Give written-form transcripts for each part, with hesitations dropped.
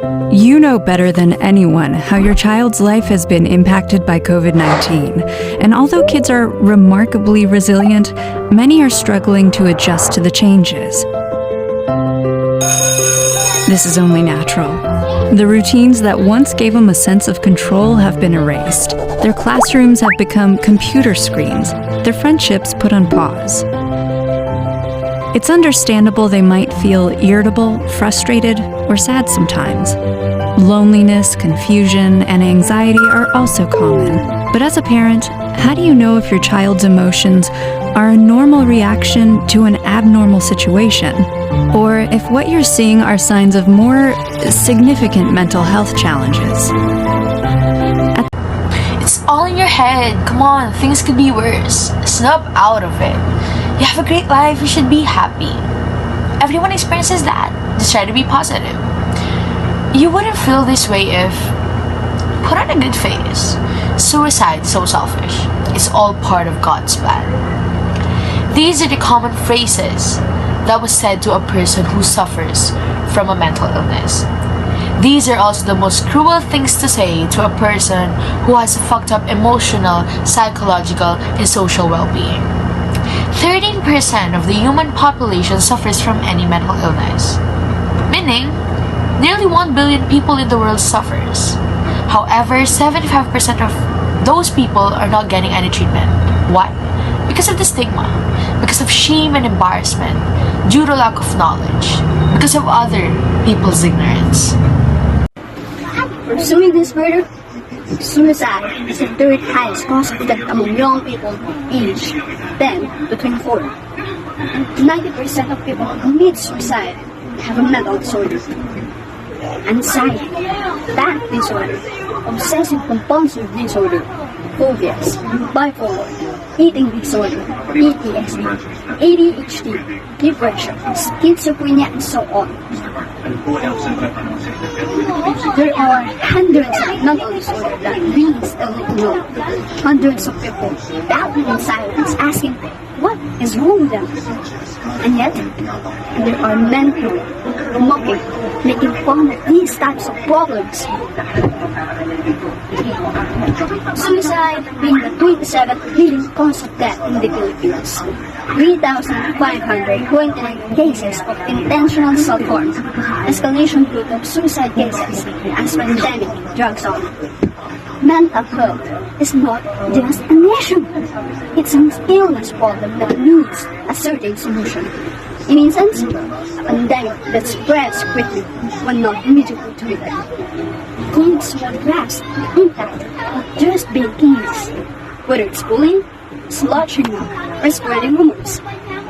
You know better than anyone how your child's life has been impacted by COVID-19, and although kids are remarkably resilient, many are struggling to adjust to the changes. This is only natural. The routines that once gave them a sense of control have been erased. Their classrooms have become computer screens, their friendships put on pause. It's understandable they might feel irritable, frustrated, or sad sometimes. Loneliness, confusion, and anxiety are also common. But as a parent, how do you know if your child's emotions are a normal reaction to an abnormal situation? Or if what you're seeing are signs of more significant mental health challenges? It's all in your head. Come on, things could be worse. Snap out of it. You have a great life, you should be happy. Everyone experiences that. Just try to be positive. You wouldn't feel this way if... Put on a good face. Suicide is so selfish. It's all part of God's plan. These are the common phrases that was said to a person who suffers from a mental illness. These are also the most cruel things to say to a person who has a fucked up emotional, psychological, and social well-being. 13% of the human population suffers from any mental illness, meaning nearly 1 billion people in the world suffers. However, 75% of those people are not getting any treatment. Why? Because of the stigma, because of shame and embarrassment, due to lack of knowledge, because of other people's ignorance. Pursuing this murder, suicide is the third highest cause of death among young people aged 10 to 24. 90% of people who commit suicide have a mental disorder. Anxiety, panic disorder, obsessive-compulsive disorder, phobias, bipolar, eating disorder, PTSD, ADHD, depression, schizophrenia, and so on. There are hundreds of mental disorders that we still don't know. Hundreds of people battling in silence, asking, what is wrong with them? And yet, there are many people mocking, making fun of these types of problems. Suicide being the 27th leading cause of death in the Philippines. 3,529 cases of intentional self-harm. Escalation due to suicide cases as pandemic drags on. Mental health is not just an issue. It's an illness problem that needs a certain solution. In essence, a pandemic that spreads quickly when not immediately treated. Kids will grasp the impact of just being kids, whether it's bullying, slut-shaming, or spreading rumors,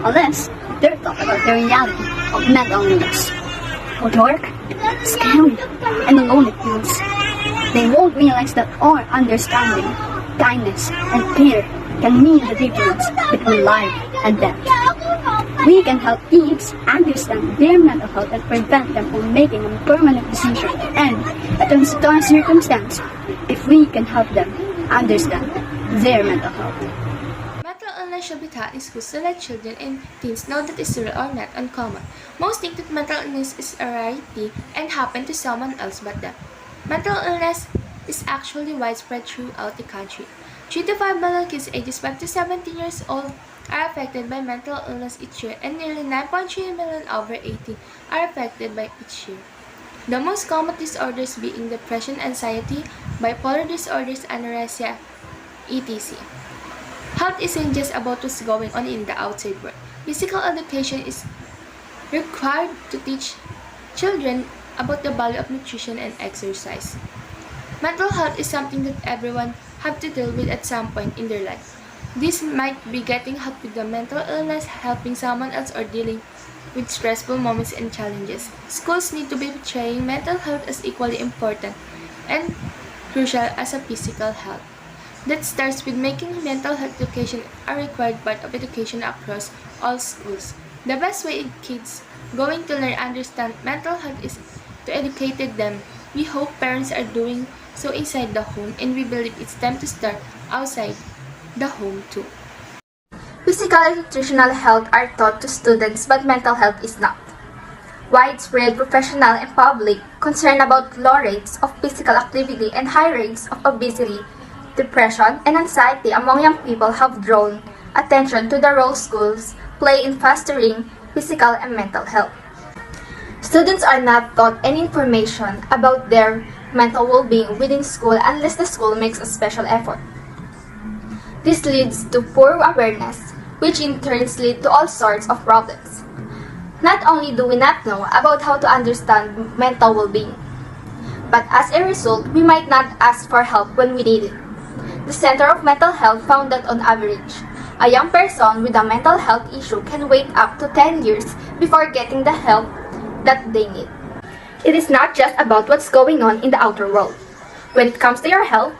unless they're taught about the reality of mental illness. How dark, scary, and alone it feels. They won't realize that our understanding, kindness, and care can mean the difference between life and death. We can help kids understand their mental health and prevent them from making a permanent decision and a transitory circumstance if we can help them understand their mental health. Mental illness should be taught in schools to let children and teens know that it's real or not uncommon. Most think that mental illness is a rarity and happen to someone else but them. Mental illness is actually widespread throughout the country. 3 to 5 million kids ages 5 to 17 years old are affected by mental illness each year, and nearly 9.3 million over 18 are affected by each year. The most common disorders being depression, anxiety, bipolar disorders, anorexia, etc. Health isn't just about what's going on in the outside world. Physical education is required to teach children about the value of nutrition and exercise. Mental health is something that everyone have to deal with at some point in their life. This might be getting help with the mental illness, helping someone else, or dealing with stressful moments and challenges. Schools need to be portraying mental health as equally important and crucial as a physical health. That starts with making mental health education a required part of education across all schools. The best way kids going to learn understand mental health is to educate them. We hope parents are doing so inside the home, and we believe it's time to start outside the home too. Physical and nutritional health are taught to students, but mental health is not. widespread professional and public concern about low rates of physical activity and high rates of obesity, depression, and anxiety among young people have drawn attention to the role schools play in fostering physical and mental health. Students are not taught any information about their mental well-being within school unless the school makes a special effort. This leads to poor awareness, which in turn leads to all sorts of problems. Not only do we not know about how to understand mental well-being, but as a result, we might not ask for help when we need it. The Center of Mental Health found that on average, a young person with a mental health issue can wait up to 10 years before getting the help that they need. It is not just about what's going on in the outer world. When it comes to your health,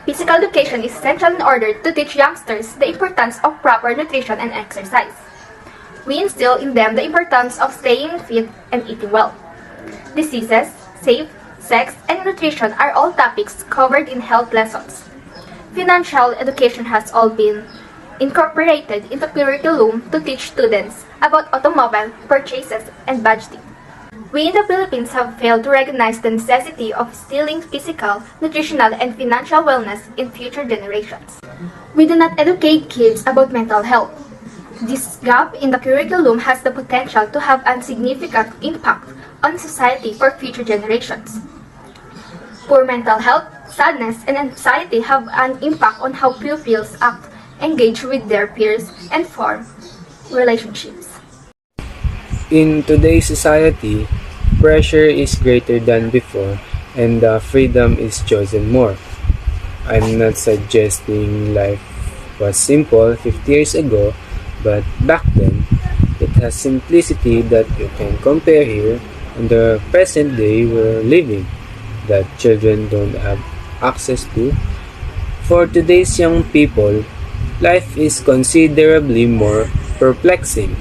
physical education is essential in order to teach youngsters the importance of proper nutrition and exercise. We instill in them the importance of staying fit and eating well. Diseases, safe, sex, and nutrition are all topics covered in health lessons. Financial education has all been incorporated into curriculum to teach students about automobile purchases and budgeting. We in the Philippines have failed to recognize the necessity of instilling physical, nutritional, and financial wellness in future generations. We do not educate kids about mental health. This gap in the curriculum has the potential to have a significant impact on society for future generations. Poor mental health, sadness, and anxiety have an impact on how pupils act, engage with their peers, and form relationships. In today's society, pressure is greater than before and freedom is chosen more. I'm not suggesting life was simple 50 years ago, but back then, it has simplicity that you can compare here in the present day we're living, that children don't have access to. For today's young people, life is considerably more perplexing.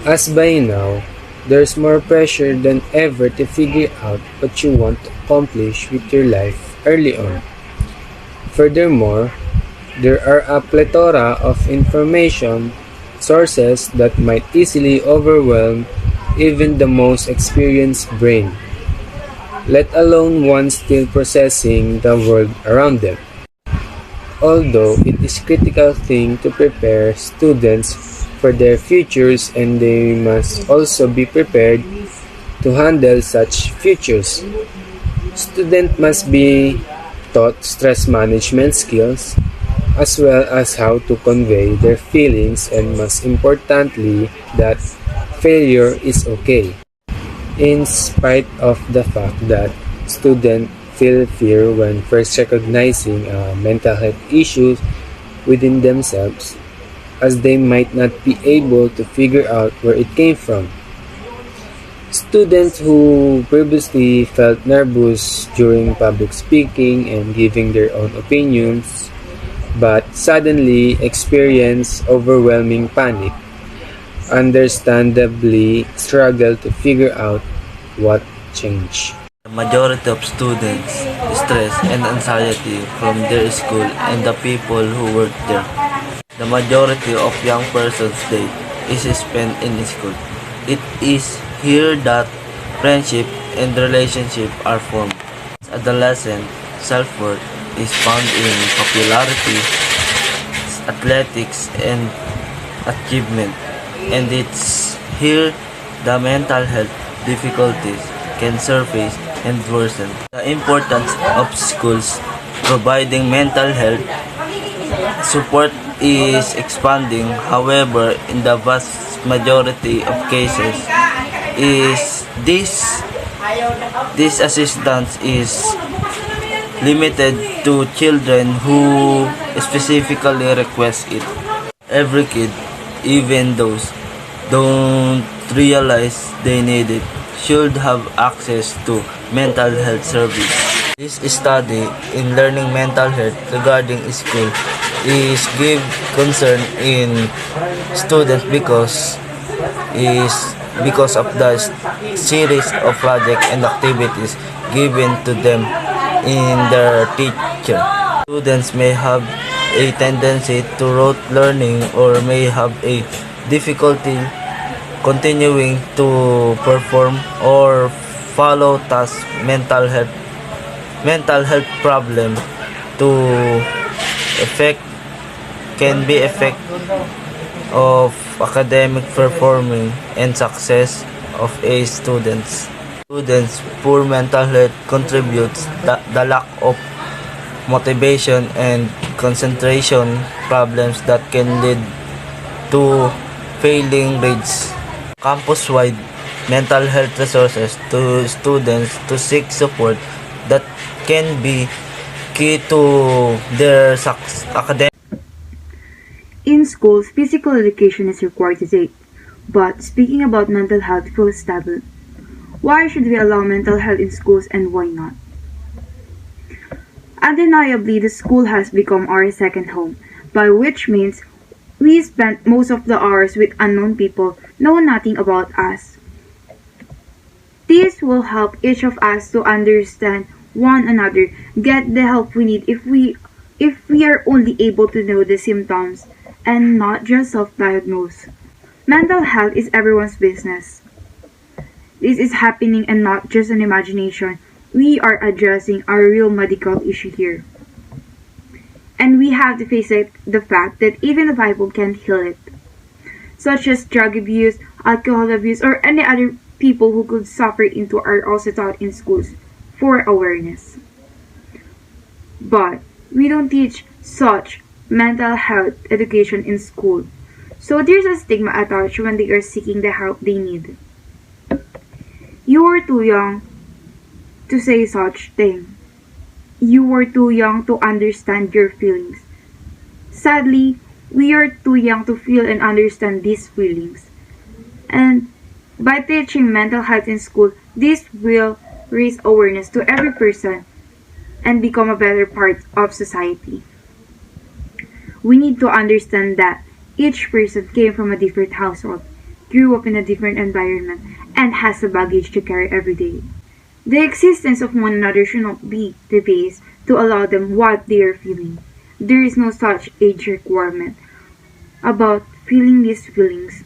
As by now, there's more pressure than ever to figure out what you want to accomplish with your life early on. Furthermore, there are a plethora of information sources that might easily overwhelm even the most experienced brain, let alone one still processing the world around them. Although it is a critical thing to prepare students for their futures, and they must also be prepared to handle such futures. Students must be taught stress management skills as well as how to convey their feelings, and most importantly that failure is okay. In spite of the fact that students feel fear when first recognizing mental health issues within themselves, as they might not be able to figure out where it came from. Students who previously felt nervous during public speaking and giving their own opinions, but suddenly experience overwhelming panic, understandably struggle to figure out what changed. The majority of students stress and anxiety from their school and the people who work there. The majority of young person's day is spent in school. It is here that friendship and relationship are formed. As adolescent, self-worth is found in popularity, athletics, and achievement. And it's here the mental health difficulties can surface and worsen. The importance of schools providing mental health support is expanding. However, in the vast majority of cases, this assistance is limited to children who specifically request it. Every kid, even those don't realize they need it, should have access to mental health service. This study in learning mental health regarding school is give concern in students because of the series of projects and activities given to them in their teacher. Students may have a tendency to rote learning or may have a difficulty continuing to perform or follow tasks. Mental health problem to effect can be effect of academic performing and success of a students. Poor mental health contributes the lack of motivation and concentration problems that can lead to failing grades. Campus-wide mental health resources to students to seek support that can be key to their academic. In schools, physical education is required today. But speaking about mental health feels taboo. Why should we allow mental health in schools and why not? Undeniably, the school has become our second home, by which means we spend most of the hours with unknown people know nothing about us. This will help each of us to understand one another, get the help we need if we are only able to know the symptoms and not just self-diagnose. Mental health is everyone's business. This is happening and not just an imagination. We are addressing a real medical issue here. And we have to face the fact that even the Bible can't heal it, such as drug abuse, alcohol abuse, or any other people who could suffer into are also taught in schools for awareness. But we don't teach such mental health education in school, so there's a stigma attached when they are seeking the help they need. You are too young to say such thing. You are too young to understand your feelings. Sadly, we are too young to feel and understand these feelings. And by teaching mental health in school, this will raise awareness to every person and become a better part of society. We need to understand that each person came from a different household, grew up in a different environment, and has a baggage to carry every day. The existence of one another should not be the base to allow them what they are feeling. There is no such age requirement about feeling these feelings.